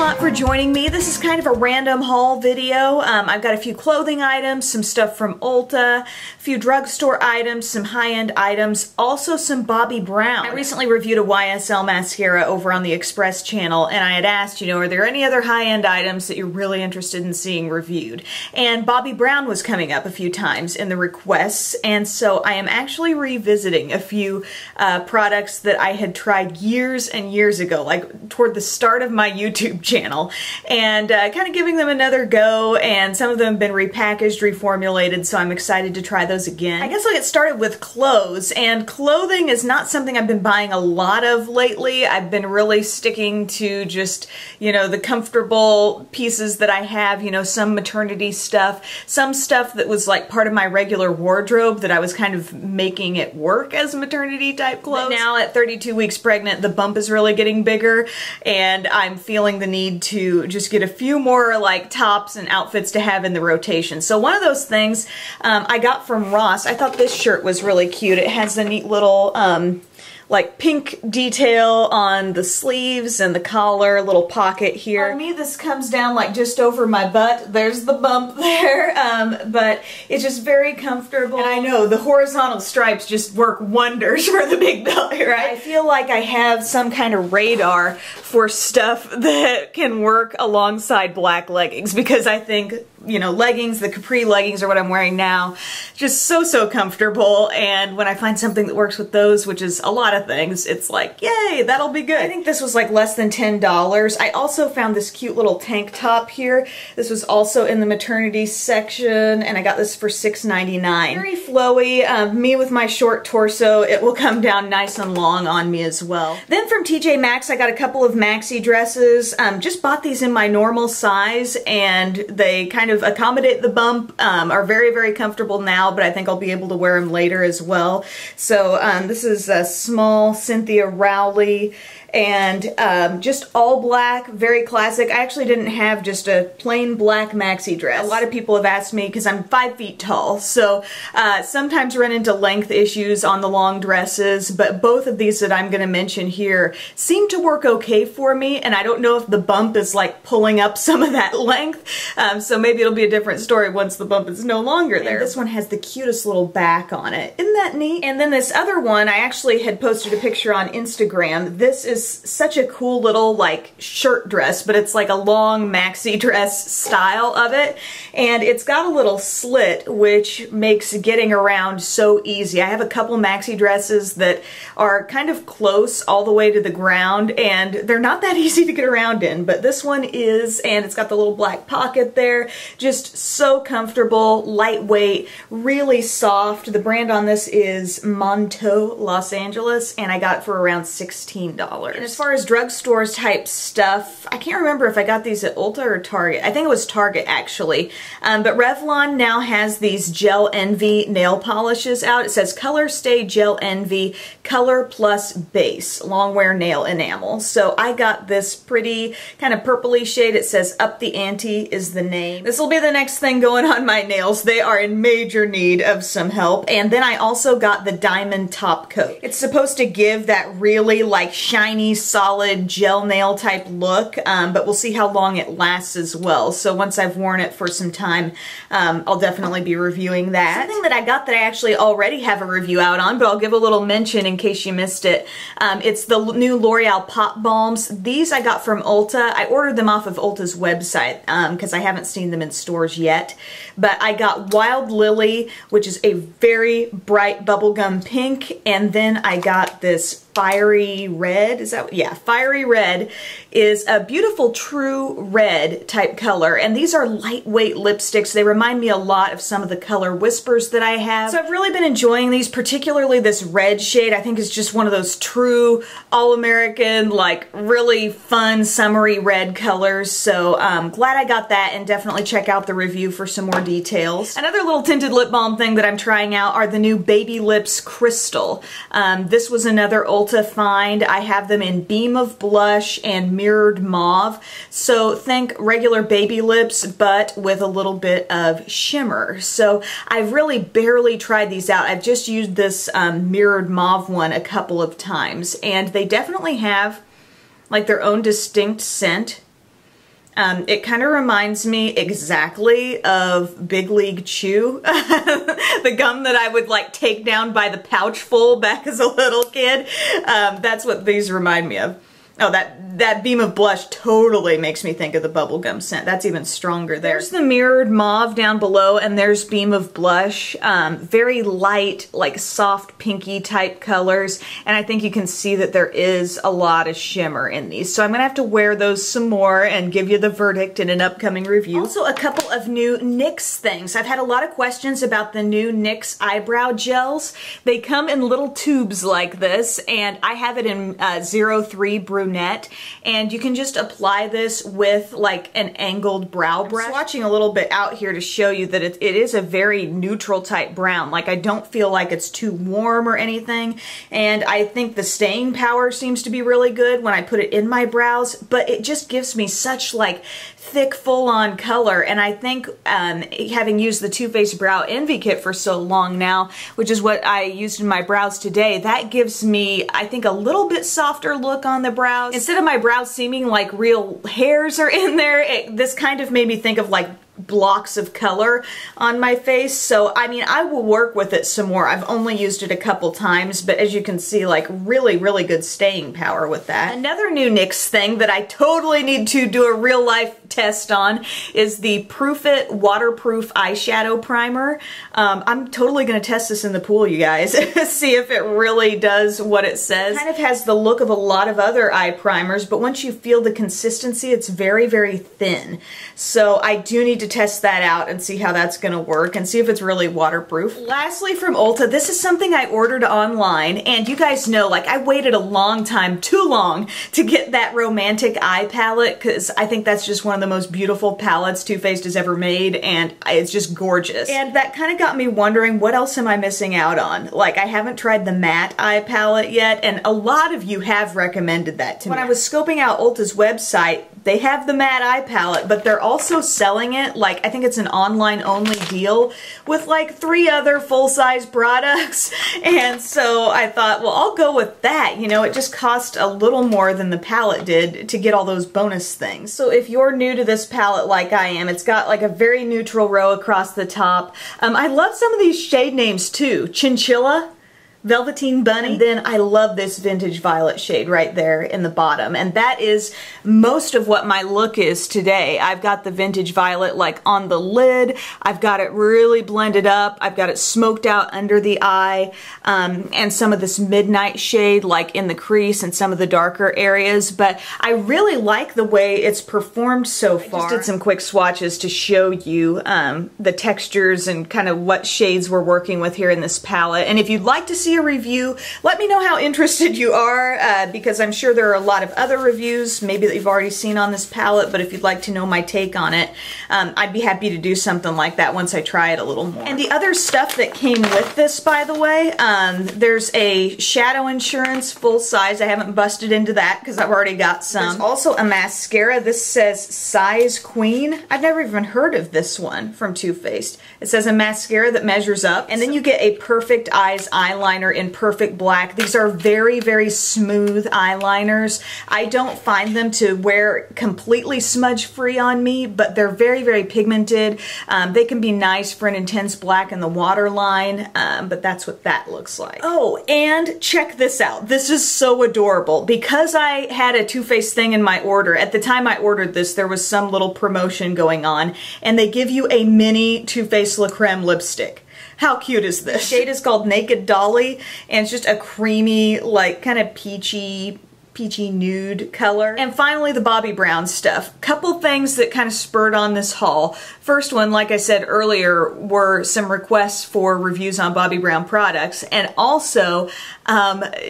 lot for joining me. This is kind of a random haul video. I've got a few clothing items, some stuff from Ulta, a few drugstore items, some high-end items, also some Bobbi Brown. I recently reviewed a YSL mascara over on the Express channel, and I had asked, you know, are there any other high-end items that you're really interested in seeing reviewed? And Bobbi Brown was coming up a few times in the requests, and so I am actually revisiting a few products that I had tried years and years ago, like toward the start of my YouTube channel, and kind of giving them another go, and some of them have been repackaged, reformulated, so I'm excited to try those again. I guess I'll get started with clothes, and clothing is not something I've been buying a lot of lately. I've been really sticking to just, you know, the comfortable pieces that I have, you know, some maternity stuff, some stuff that was like part of my regular wardrobe that I was kind of making it work as maternity type clothes. But now at 32 weeks pregnant, the bump is really getting bigger, and I'm feeling the need to just get a few more like tops and outfits to have in the rotation. So one of those things I got from Ross. I thought this shirt was really cute. It has a neat little like pink detail on the sleeves and the collar, little pocket here. For me, this comes down like just over my butt. There's the bump there, but it's just very comfortable. And I know the horizontal stripes just work wonders for the big belly, right? I feel like I have some kind of radar for stuff that can work alongside black leggings, because I think, you know, leggings, the capri leggings are what I'm wearing now, just so comfortable, and when I find something that works with those, which is a lot of things, it's like, yay, that'll be good. I think this was like less than $10. I also found this cute little tank top here. This was also in the maternity section, and I got this for $6.99. Very flowy. Me with my short torso, it will come down nice and long on me as well. Then from TJ Maxx, I got a couple of maxi dresses. Just bought these in my normal size, and they kind of accommodate the bump, are very comfortable now, but I think I'll be able to wear them later as well. So this is a small Cynthia Rowley, and just all black, very classic. I actually didn't have just a plain black maxi dress. A lot of people have asked me, because I'm 5 feet tall, so sometimes run into length issues on the long dresses, but both of these that I'm going to mention here seem to work okay for me, and I don't know if the bump is like pulling up some of that length, so maybe it'll be a different story once the bump is no longer there. And this one has the cutest little back on it. Isn't that neat? And then this other one, I actually had posted a picture on Instagram. This is such a cool little like shirt dress, but it's like a long maxi dress style of it, and it's got a little slit which makes getting around so easy. I have a couple maxi dresses that are kind of close all the way to the ground, and they're not that easy to get around in, but this one is, and it's got the little black pocket there. Just so comfortable, lightweight, really soft. The brand on this is Monto Los Angeles, and I got it for around $16. And as far as drugstores type stuff, I can't remember if I got these at Ulta or Target. I think it was Target actually. But Revlon now has these Gel Envy nail polishes out. It says Color Stay Gel Envy Color Plus Base Long Wear Nail Enamel. So I got this pretty kind of purpley shade. It says Up the Ante is the name. This will be the next thing going on my nails. They are in major need of some help. And then I also got the Diamond Top Coat. It's supposed to give that really like shiny, solid gel nail type look, but we'll see how long it lasts as well. So once I've worn it for some time, I'll definitely be reviewing that. Something that I got that I actually already have a review out on, but I'll give a little mention in case you missed it. It's the new L'Oreal Pop Balms. These I got from Ulta. I ordered them off of Ulta's website because I haven't seen them in stores yet. But I got Wild Lily, which is a very bright bubblegum pink, and then I got this Fiery Red. Is that, yeah, Fiery Red is a beautiful true red type color, and these are lightweight lipsticks. They remind me a lot of some of the color Whispers that I have. So I've really been enjoying these, particularly this red shade. I think it's just one of those true all-American, like really fun summery red colors. So glad I got that, and definitely check out the review for some more details. Another little tinted lip balm thing that I'm trying out are the new Baby Lips Crystal. This was another Ulta find. I have them in Beam of Blush and Mirrored Mauve. So think regular baby lips, but with a little bit of shimmer. So I've really barely tried these out. I've just used this Mirrored Mauve one a couple of times, and they definitely have like their own distinct scent. It kind of reminds me exactly of Big League Chew, the gum that I would like take down by the pouchful back as a little kid. That's what these remind me of. Oh, that beam of blush totally makes me think of the bubblegum scent. That's even stronger there. There's the mirrored mauve down below, and there's beam of blush. Very light, like soft pinky type colors, and I think you can see that there is a lot of shimmer in these. So I'm gonna have to wear those some more and give you the verdict in an upcoming review. Also, a couple of new NYX things. I've had a lot of questions about the new NYX eyebrow gels. They come in little tubes like this, and I have it in 03 Brunette, and you can just apply this with like an angled brow brush. I'm swatching a little bit out here to show you that it is a very neutral type brown. Like, I don't feel like it's too warm or anything, and I think the staying power seems to be really good when I put it in my brows, but it just gives me such like thick full-on color. And I think having used the Too Faced Brow Envy Kit for so long now, which is what I used in my brows today, that gives me, I think, a little bit softer look on the brows. Instead of my brows seeming like real hairs are in there, this kind of made me think of like blocks of color on my face. So I mean, I will work with it some more. I've only used it a couple times, but as you can see, like really good staying power with that. Another new NYX thing that I totally need to do a real life test on is the Proof It waterproof eyeshadow primer. I'm totally gonna test this in the pool, you guys. See if it really does what it says. It kind of has the look of a lot of other eye primers, but once you feel the consistency, it's very thin. So I do need to test that out and see how that's gonna work and see if it's really waterproof. Lastly, from Ulta, this is something I ordered online, and you guys know, like, I waited a long time, too long, to get that Romantic Eye palette, because I think that's just one of the most beautiful palettes Too Faced has ever made, and it's just gorgeous. And that kind of got me wondering, what else am I missing out on? Like, I haven't tried the matte eye palette yet, and a lot of you have recommended that to me. When I was scoping out Ulta's website, they have the matte eye palette, but they're also selling it, like, I think it's an online only deal with like 3 other full-size products. And so I thought, well, I'll go with that. You know, it just cost a little more than the palette did to get all those bonus things. So if you're new to this palette like I am, it's got like a very neutral row across the top. I love some of these shade names too. Chinchilla, Velveteen Bunny, and then I love this Vintage Violet shade right there in the bottom, and that is most of what my look is today. I've got the Vintage Violet like on the lid, I've got it really blended up, I've got it smoked out under the eye, and some of this midnight shade like in the crease and some of the darker areas, but I really like the way it's performed so far. I just did some quick swatches to show you the textures and kind of what shades we're working with here in this palette, and if you'd like to see a review, let me know how interested you are, because I'm sure there are a lot of other reviews maybe that you've already seen on this palette, but if you'd like to know my take on it, I'd be happy to do something like that once I try it a little more. And the other stuff that came with this, by the way, there's a shadow insurance full size. I haven't busted into that because I've already got some. There's also a mascara. This says Size Queen. I've never even heard of this one from Too Faced. It says a mascara that measures up, and then you get a Perfect Eyes eyeliner in Perfect Black. These are very smooth eyeliners. I don't find them to wear completely smudge free on me, but they're very pigmented. They can be nice for an intense black in the waterline, but that's what that looks like. Oh, and check this out. This is so adorable. Because I had a Too Faced thing in my order, at the time I ordered this, there was some little promotion going on, and they give you a mini Too Faced La Creme lipstick. How cute is this? The shade is called Naked Dolly, and it's just a creamy, like, kind of peachy nude color. And finally, the Bobbi Brown stuff. Couple things that kind of spurred on this haul. First one, like I said earlier, were some requests for reviews on Bobbi Brown products, and also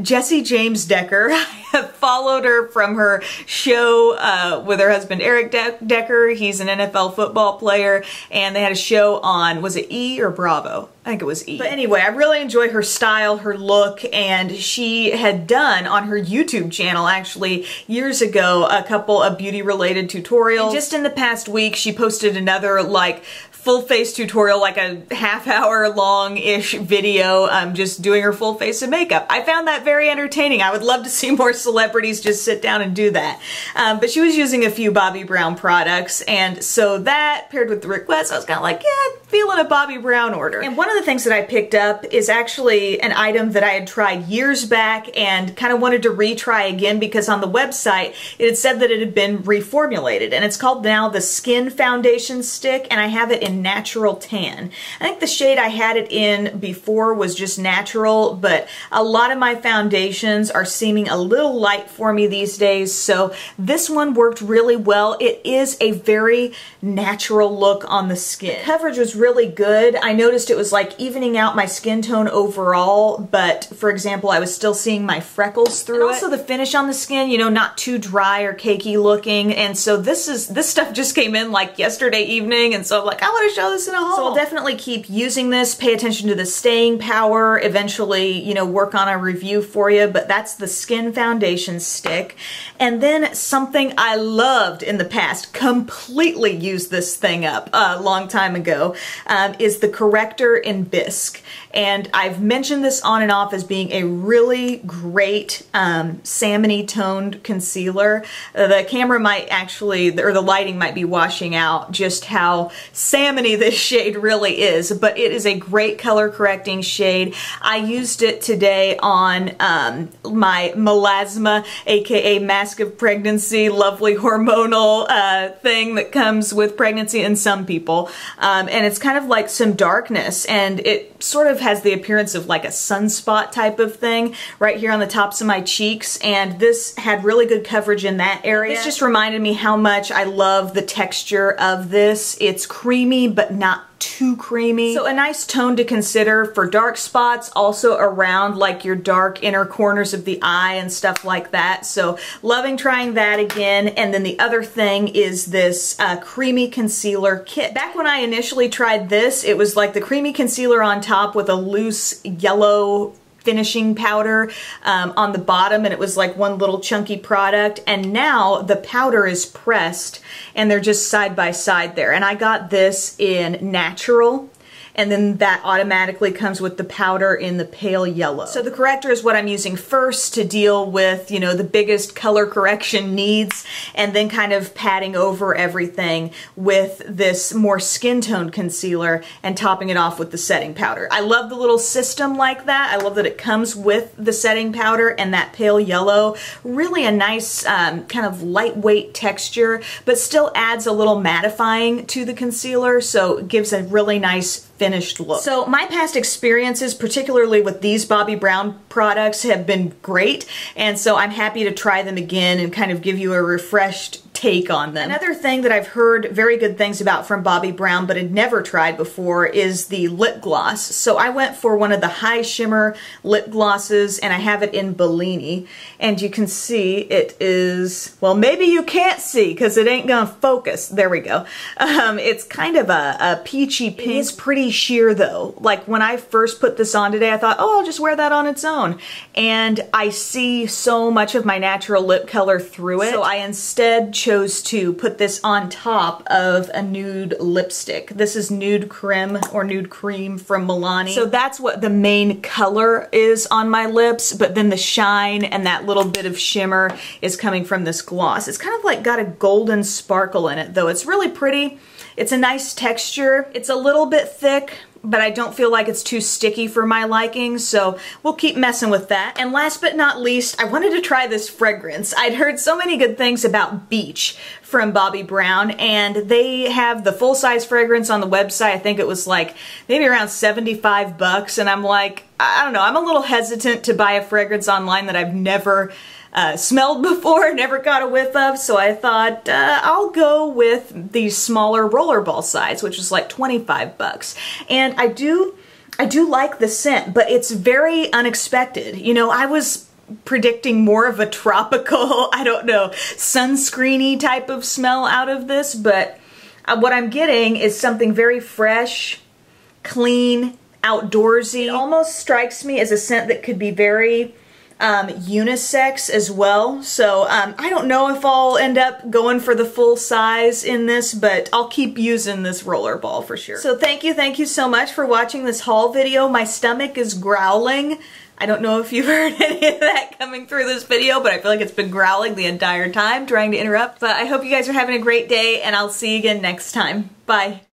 Jessie James Decker. I have followed her from her show with her husband Eric Decker. He's an NFL football player, and they had a show on, was it E or Bravo? I think it was E. But anyway, I really enjoy her style, her look, and she had done on her YouTube channel actually years ago a couple of beauty related tutorials. And just in the past week, she posted another like full face tutorial, like a half-hour long-ish video, just doing her full face of makeup. I found that very entertaining. I would love to see more celebrities just sit down and do that. But she was using a few Bobbi Brown products, and so that paired with the request, I was kind of like, yeah, feeling a Bobbi Brown order. And one of the things that I picked up is actually an item that I had tried years back and kind of wanted to retry again because on the website it had said that it had been reformulated, and it's called now the Skin Foundation Stick, and I have it in Natural Tan. I think the shade I had it in before was just natural, but a lot of my foundations are seeming a little light for me these days, so this one worked really well. It is a very natural look on the skin. The coverage was really good. I noticed it was like evening out my skin tone overall, but for example, I was still seeing my freckles through it. Also the finish on the skin, you know, not too dry or cakey looking, and so this stuff just came in like yesterday evening, and so I'm like, I want to show this in a haul. So I'll definitely keep using this, pay attention to the staying power, eventually, you know, work on a review for you, but that's the Skin Foundation Stick. And then something I loved in the past, completely used this thing up a long time ago, is the Corrector in Bisque. And I've mentioned this on and off as being a really great salmon-y toned concealer. The camera might actually, or the lighting might be washing out just how salmon-y this shade really is, but it is a great color correcting shade. I used it today on my melasma, aka mask of pregnancy, lovely hormonal thing that comes with pregnancy in some people. And it's kind of like some darkness, and it sort of has the appearance of like a sunspot type of thing right here on the tops of my cheeks, and this had really good coverage in that area. This just reminded me how much I love the texture of this. It's creamy but not too creamy. So a nice tone to consider for dark spots, also around like your dark inner corners of the eye and stuff like that. So loving trying that again. And then the other thing is this creamy concealer kit. Back when I initially tried this, it was like the creamy concealer on top with a loose yellow finishing powder on the bottom, and it was like one little chunky product, and now the powder is pressed and they're just side by side there. And I got this in Natural, and then that automatically comes with the powder in the pale yellow. So the Corrector is what I'm using first to deal with, you know, the biggest color correction needs, and then kind of patting over everything with this more skin toned concealer and topping it off with the setting powder. I love the little system like that. I love that it comes with the setting powder and that pale yellow. Really a nice kind of lightweight texture, but still adds a little mattifying to the concealer, so it gives a really nice finished look. So my past experiences, particularly with these Bobbi Brown products, have been great, and so I'm happy to try them again and kind of give you a refreshed take on them. Another thing that I've heard very good things about from Bobbi Brown but had never tried before is the lip gloss. So I went for one of the high shimmer lip glosses, and I have it in Bellini, and you can see it is, well, maybe you can't see because it ain't gonna focus. There we go. It's kind of a peachy pink. It's pretty sheer though. Like when I first put this on today, I thought, oh, I'll just wear that on its own, and I see so much of my natural lip color through it, so I instead chose to put this on top of a nude lipstick. This is Nude Creme or Nude Cream from Milani. So that's what the main color is on my lips, but then the shine and that little bit of shimmer is coming from this gloss. It's kind of like got a golden sparkle in it though. It's really pretty. It's a nice texture. It's a little bit thick, but I don't feel like it's too sticky for my liking, so we'll keep messing with that. And last but not least, I wanted to try this fragrance. I'd heard so many good things about Beach from Bobbi Brown, and they have the full-size fragrance on the website. I think it was like maybe around 75 bucks, and I'm like, I don't know, I'm a little hesitant to buy a fragrance online that I've never smelled before, never got a whiff of, so I thought I'll go with the smaller rollerball size, which is like 25 bucks. And I do like the scent, but it's very unexpected. You know, I was predicting more of a tropical, I don't know, sunscreeny type of smell out of this, but what I'm getting is something very fresh, clean, outdoorsy. It almost strikes me as a scent that could be very unisex as well. So I don't know if I'll end up going for the full size in this, but I'll keep using this roller ball for sure. So thank you so much for watching this haul video. My stomach is growling. I don't know if you've heard any of that coming through this video, but I feel like it's been growling the entire time trying to interrupt. But I hope you guys are having a great day, and I'll see you again next time. Bye.